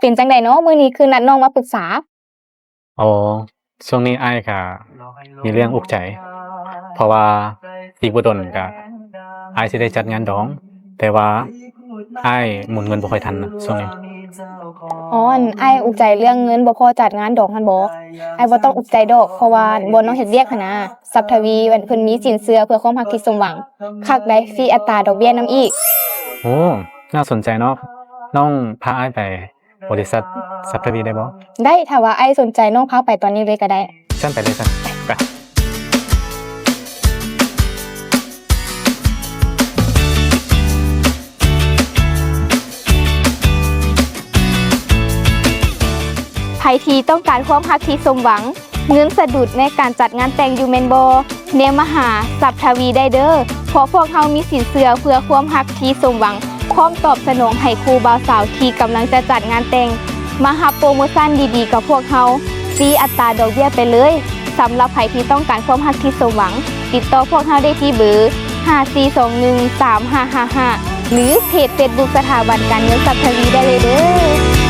เป็นจังใดเนาะมื้อนี้คือนัดน้องมาปรึกษาอ๋อช่วงนี้อ้ายก็มีเรื่องอุกใจ เพราะว่าอีกบ่ดนก็อ้ายสิได้จัดงานดอง แต่ว่าอ้ายหมุนเงินบ่ค่อยทันน่ะช่วงนี้อ๋ออั่นอ้ายอุกใจเรื่องเงินบ่พอจัดงานดอกหั้นบ่อ้ายบ่ต้องอุกใจดอกเพราะว่าบ่น้องเฮ็ดเวียกหั้นนะทรัพย์ทวีเพิ่นมีสินเชื่อเพื่อความรักที่สมหวังคักได้ฟรีอัตราดอกเบี้ยนำอีกโอ้น่าสนใจเนาะน้องพาอ้ายไปบริษัททรัพย์ทวีได้บ่ได้ถ้าว่าอ้ายสนใจน้องพาไปตอนนี้เลยก็ได้ซั่นไปเลยซั่นไปไผที่ต้องการความรักที่สมหวังเงินสะดุดในการจัดงานแต่งอยู่แม่นบ่แนมมาหาทรัพย์ทวีได้เด้อเพราะพวกเฮามีสินเชื่อเพื่อความรักที่สมหวังพร้อมตอบสนองให้คู่บ่าวสาวที่กำลังจะจัดงานแต่งมารับโปรโมชั่นดีๆกับพวกเฮาฟรีอัตราดอกเบี้ยไปเลยสำหรับไผที่ต้องการความรักที่สมหวังติดต่อพวกเฮาได้ที่เบอร์54213555หรือเพจ Facebook สถาบันการเงินทรัพย์ทวีได้เลยเด้อ